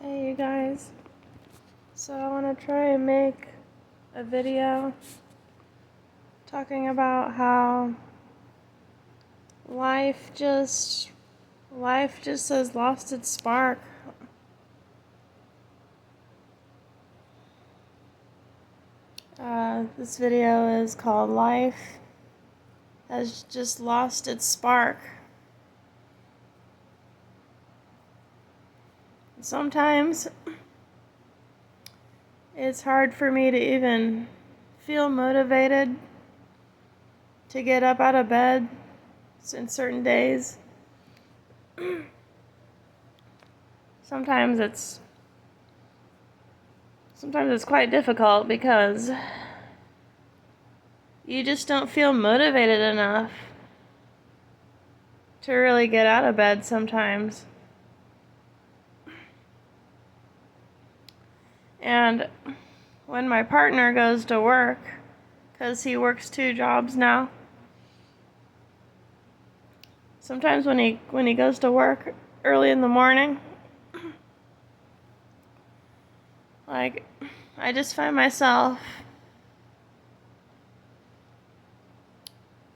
Hey you guys, so I want to try and make a video talking about how life just has lost its spark. This video is called Life Has Just Lost Its Spark. Sometimes it's hard for me to even feel motivated to get up out of bed in certain days. Sometimes it's quite difficult because you just don't feel motivated enough to really get out of bed sometimes. And when my partner goes to work, because he works 2 jobs now, sometimes when he goes to work early in the morning, like, I just find myself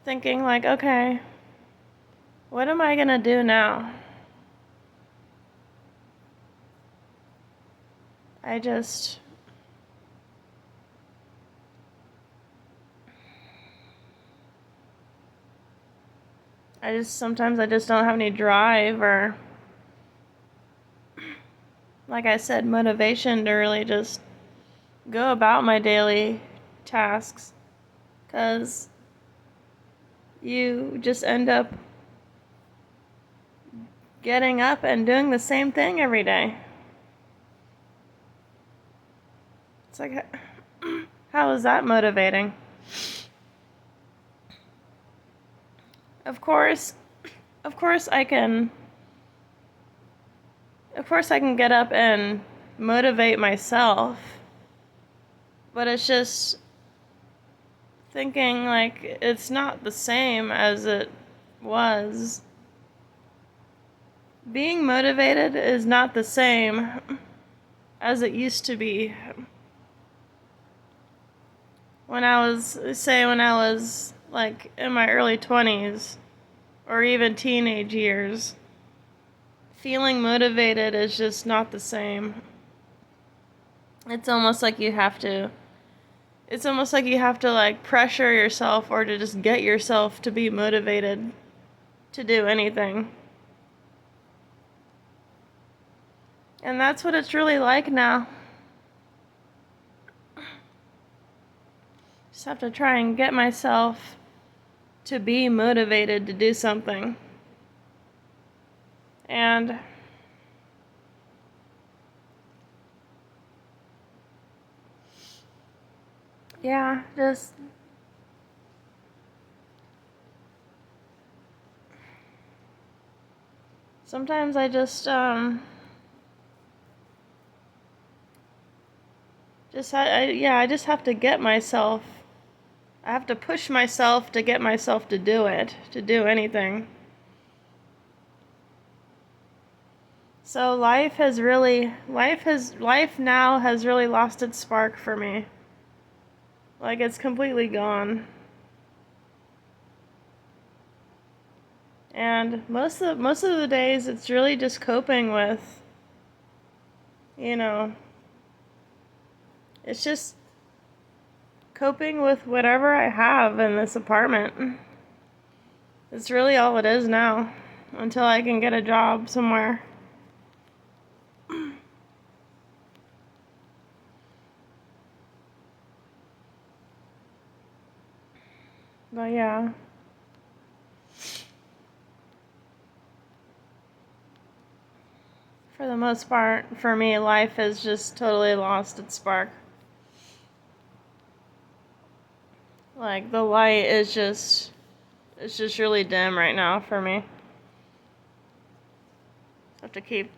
thinking, like, okay, what am I gonna do now? I just sometimes I just don't have any drive or, like I said, motivation to really just go about my daily tasks, because you just end up getting up and doing the same thing every day. It's like, how is that motivating? Of course I can get up and motivate myself, but it's just thinking, like, it's not the same as it was. Being motivated is not the same as it used to be. When I was like in my early 20s or even teenage years, feeling motivated is just not the same. It's almost like you have to like pressure yourself or to just get yourself to be motivated to do anything. And that's what it's really like now. Just have to try and get myself to be motivated to do something. And yeah, just sometimes I just I just have to get myself, I have to push myself to get myself to do it, to do anything. So life now has really lost its spark for me. Like, it's completely gone. And most of the days it's really just coping with, it's just coping with whatever I have in this apartment. It's really all it is now, until I can get a job somewhere. But yeah. For the most part, for me, life has just totally lost its spark. Like, the light is just, it's just really dim right now for me. Have to keep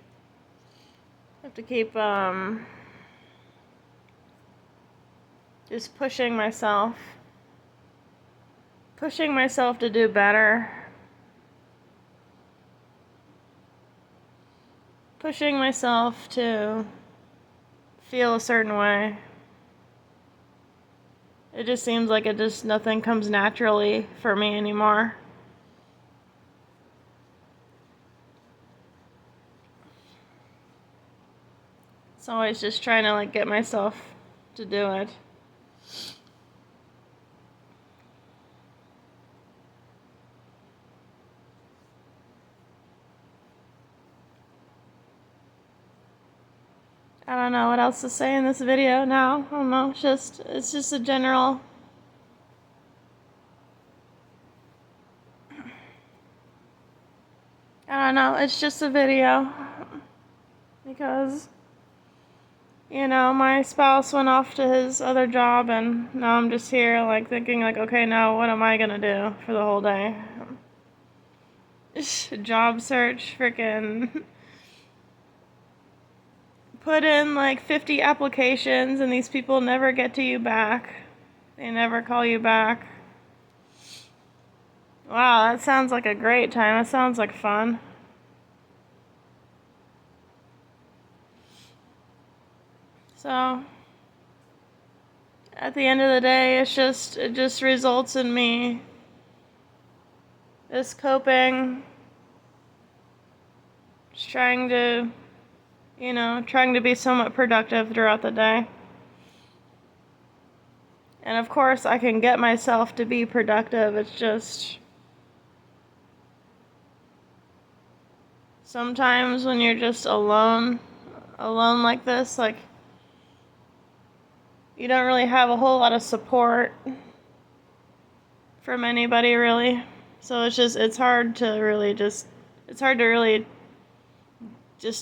just pushing myself to do better. pushing myself to feel a certain way. It just seems like nothing comes naturally for me anymore. It's always just trying to get myself to do it. I don't know what else to say in this video now. I don't know. It's just a general. I don't know. It's just a video because, my spouse went off to his other job, and now I'm just here thinking okay, now what am I gonna do for the whole day? Job search, freaking put in 50 applications, and these people never get to you back. They never call you back. Wow, that sounds like a great time. That sounds like fun. So, at the end of the day, it just results in me just coping, just trying to be somewhat productive throughout the day. And of course, I can get myself to be productive. It's just sometimes when you're just alone like this, you don't really have a whole lot of support from anybody, really. So it's hard to really just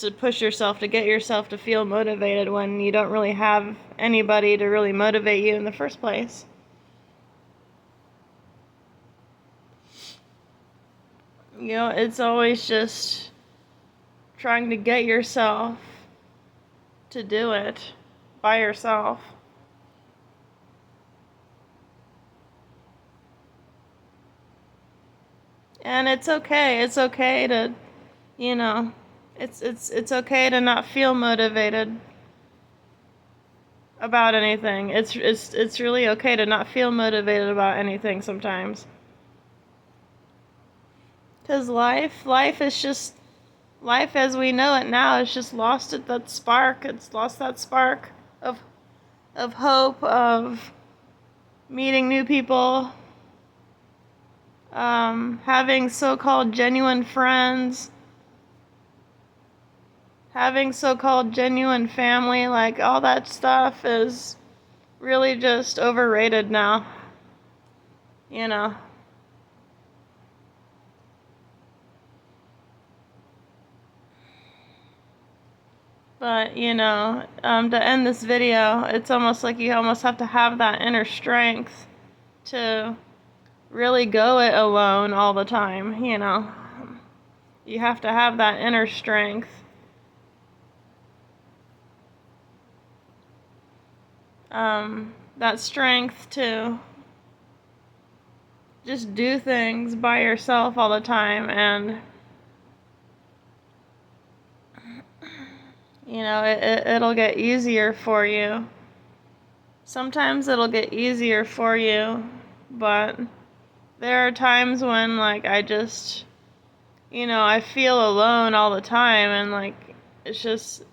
to push yourself, to get yourself to feel motivated when you don't really have anybody to really motivate you in the first place. It's always just trying to get yourself to do it by yourself. And it's okay. It's okay to, it's okay to not feel motivated about anything. It's really okay to not feel motivated about anything sometimes. 'Cause life as we know it now is just lost at that spark. It's lost that spark of hope, of meeting new people, having so-called genuine friends, having so-called genuine family. All that stuff is really just overrated now. But, to end this video, it's almost like you almost have to have that inner strength to really go it alone all the time, You have to have that inner strength. That strength to just do things by yourself all the time, and it'll get easier for you. Sometimes it'll get easier for you, but there are times when I just I feel alone all the time, and it's just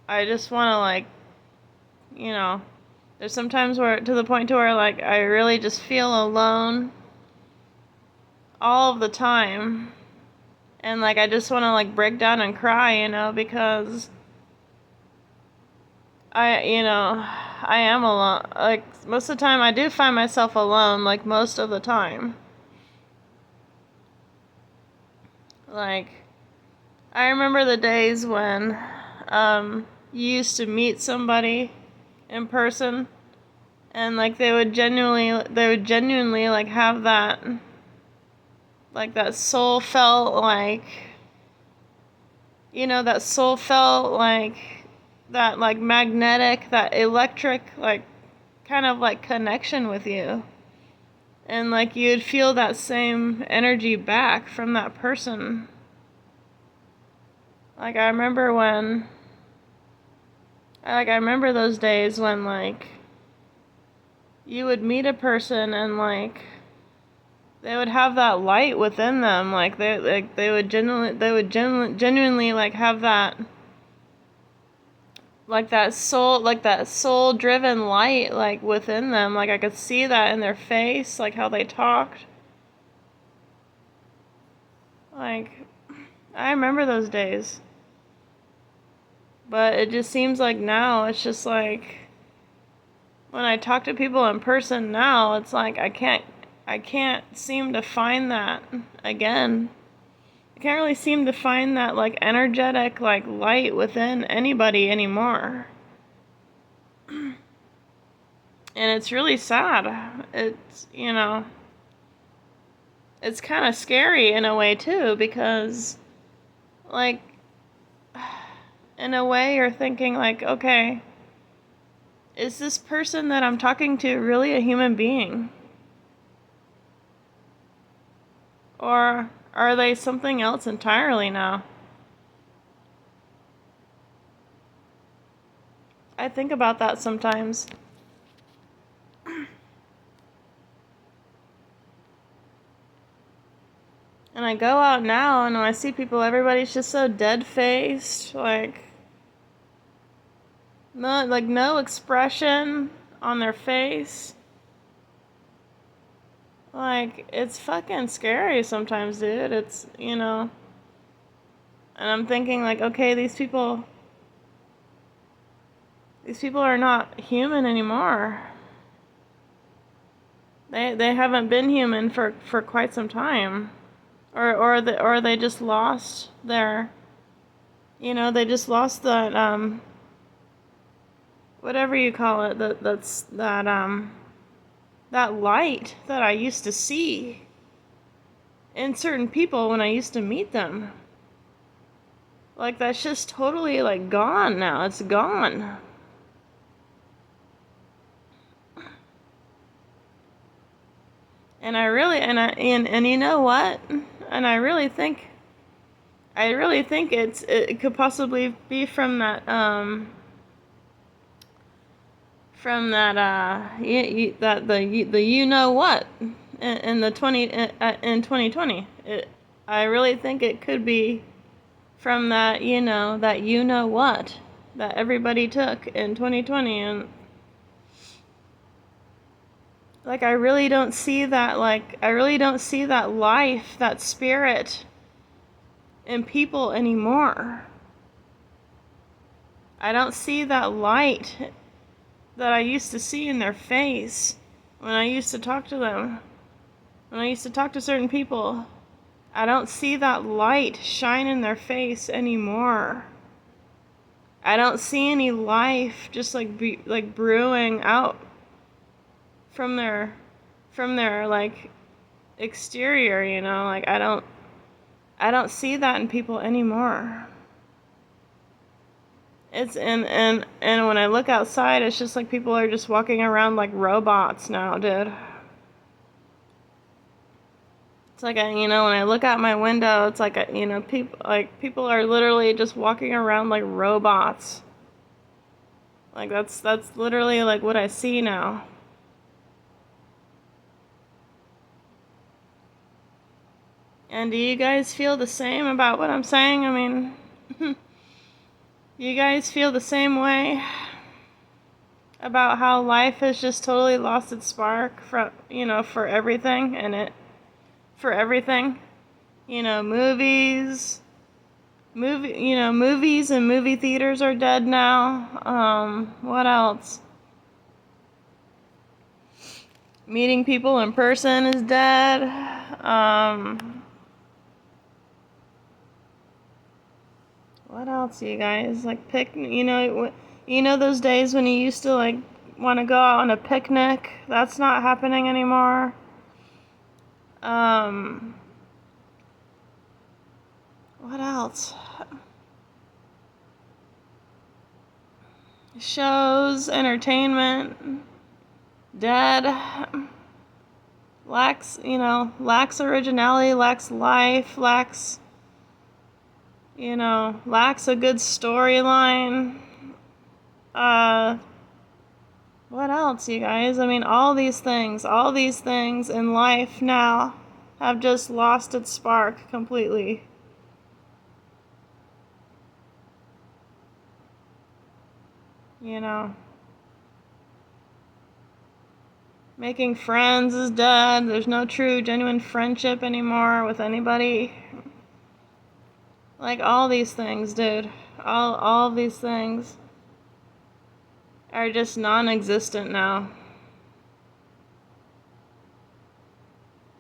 I just want to there's sometimes where to the point to where I really just feel alone all of the time, and I just want to break down and cry, because I am alone. Most of the time I do find myself alone, most of the time. I remember the days when you used to meet somebody in person, and they would genuinely have that that soul felt that soul felt that magnetic, that electric kind of connection with you, and you'd feel that same energy back from that person. Like I remember those days when like you would meet a person and like they would have that light within them, like they would genuinely like have that that soul driven light like within them. Like I could see that in their face, like how they talked. Like I remember those days. But it just seems like now it's just like when I talk to people in person now, it's like I can't seem to find that again. I can't really seem to find that like energetic like light within anybody anymore. And it's really sad. It's, it's kind of scary in a way too because like in a way you're thinking like, okay, is this person that I'm talking to really a human being? Or are they something else entirely now? I think about that sometimes. And I go out now and when I see people, everybody's just so dead-faced, like no expression on their face. Like, it's fucking scary sometimes, dude. It's, and I'm thinking like, okay, these people are not human anymore. They haven't been human for quite some time. Or they just lost their, they just lost that whatever you call it, that light that I used to see in certain people when I used to meet them. Like that's just totally like gone now. It's gone. And and you know what? And I really think it could possibly be from that the you know what in the 2020. I really think it could be from that that you know what that everybody took in 2020. And like I really don't see that life, that spirit in people anymore. I don't see that light that I used to see in their face when I used to talk to them. When I used to talk to certain people, I don't see that light shine in their face anymore. I don't see any life just like brewing out from their like exterior, like I don't see that in people anymore. It's and when I look outside, it's just like people are just walking around like robots now, dude. It's like when I look out my window, it's like people are literally just walking around like robots. Like that's literally like what I see now. And do you guys feel the same about what I'm saying? I mean, you guys feel the same way about how life has just totally lost its spark for everything for everything. Movies and movie theaters are dead now. What else? Meeting people in person is dead. What else, you guys? Like those days when you used to like want to go out on a picnic? That's not happening anymore. What else? Shows, entertainment, dead. Lacks originality, lacks life, lacks, lacks a good storyline. What else, you guys? I mean, all these things in life now have just lost its spark completely. Making friends is dead. There's no true, genuine friendship anymore with anybody. Like, all these things, dude. All of these things are just non-existent now.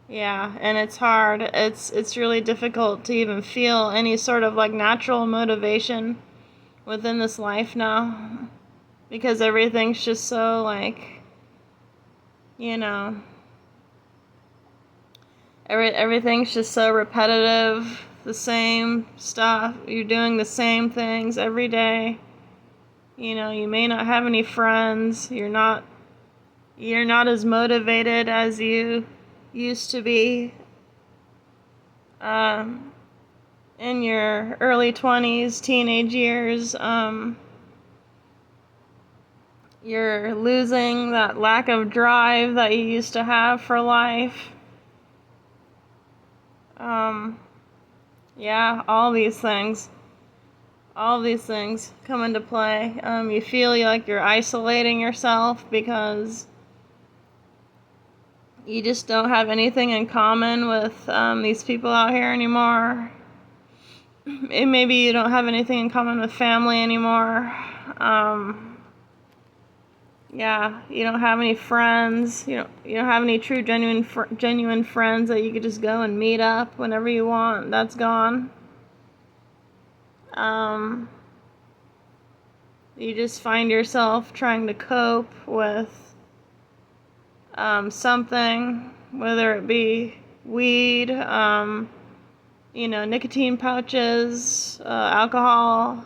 Yeah, and it's hard. It's really difficult to even feel any sort of like natural motivation within this life now, because everything's just so like, everything's just so repetitive, the same stuff. You're doing the same things every day. You may not have any friends. You're not as motivated as you used to be in your early 20s, teenage years. You're losing that lack of drive that you used to have for life. Yeah, all these things come into play. You feel like you're isolating yourself because you just don't have anything in common with these people out here anymore. Maybe you don't have anything in common with family anymore. Yeah, you don't have any friends. You don't have any true, genuine friends that you could just go and meet up whenever you want. That's gone. You just find yourself trying to cope with something, whether it be weed, nicotine pouches, alcohol.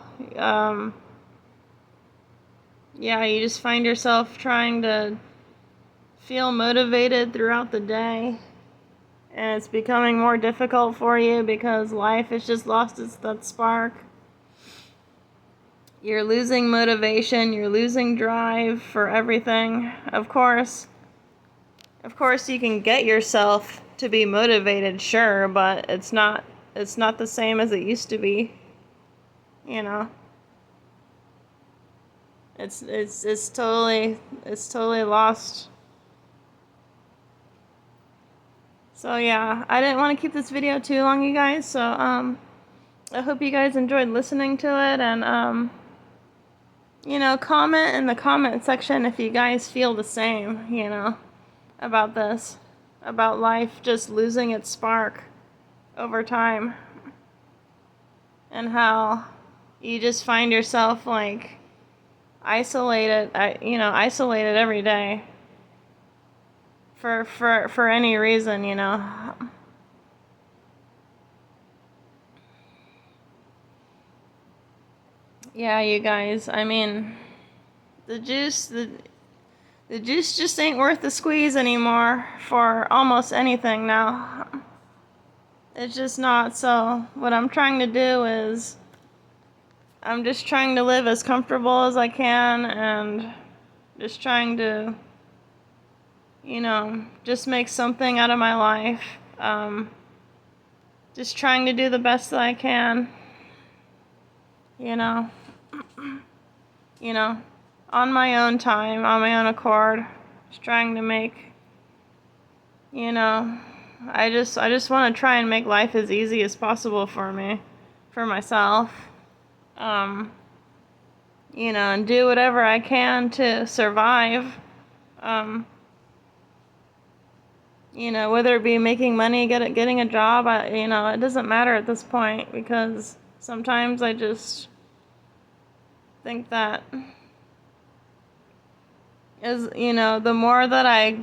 Yeah, you just find yourself trying to feel motivated throughout the day, and it's becoming more difficult for you because life has just lost that spark. You're losing motivation, you're losing drive for everything. Of course you can get yourself to be motivated, sure, but it's not the same as it used to be. It's totally lost. So yeah, I didn't want to keep this video too long, you guys. So I hope you guys enjoyed listening to it, and comment in the comment section if you guys feel the same, about this, about life just losing its spark over time, and how you just find yourself like isolated every day for any reason. Yeah, you guys, I mean, the juice just ain't worth the squeeze anymore for almost anything now. It's just not. So what I'm trying to do is I'm just trying to live as comfortable as I can, and just trying to just make something out of my life. Just trying to do the best that I can, on my own time, on my own accord. Just trying to make, I just want to try and make life as easy as possible for myself. And do whatever I can to survive. Whether it be making money, getting a job, it doesn't matter at this point, because sometimes I just think that the more that I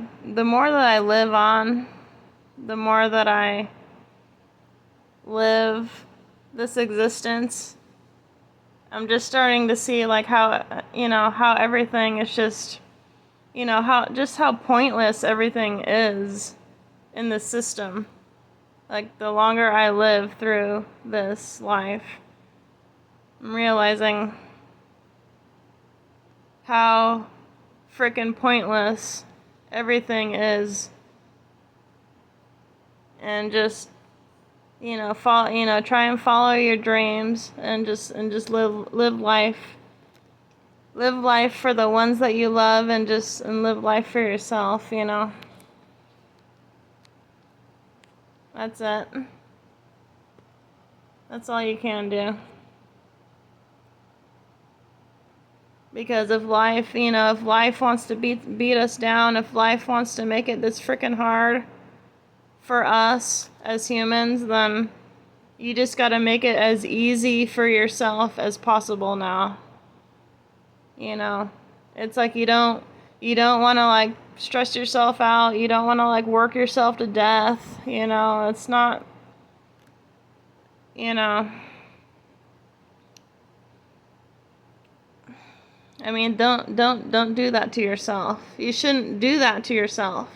live on, the more that I live this existence, I'm just starting to see like how everything is just, how pointless everything is in the system. Like, the longer I live through this life, I'm realizing how frickin' pointless everything is, and just follow, try and follow your dreams, and just live life. Live life for the ones that you love, and live life for yourself, That's it. That's all you can do. Because if life wants to beat us down, if life wants to make it this freaking hard for us as humans, then you just gotta make it as easy for yourself as possible now. It's like you don't want to like stress yourself out. You don't want to like work yourself to death. It's not. I mean, don't do that to yourself. You shouldn't do that to yourself.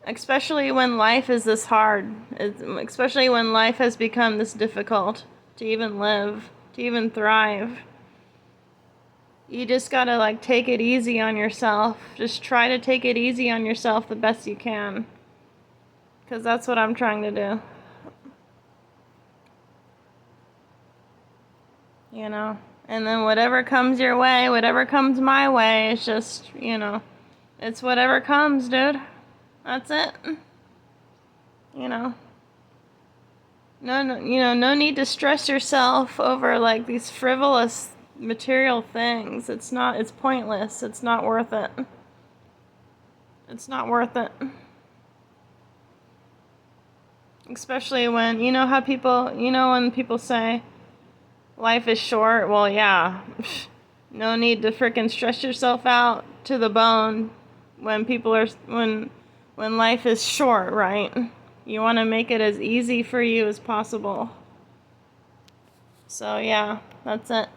Especially when life is this hard. Especially when life has become this difficult to even live, to even thrive. You just gotta like take it easy on yourself. Just try to take it easy on yourself the best you can. 'Cause that's what I'm trying to do. And then whatever comes your way, whatever comes my way, it's just, it's whatever comes, dude. That's it. No, no need to stress yourself over like these frivolous material things. It's pointless. It's not worth it. It's not worth it. Especially when, how people, when people say life is short, well, yeah. No need to frickin' stress yourself out to the bone when when life is short, right? You want to make it as easy for you as possible. So, yeah, that's it.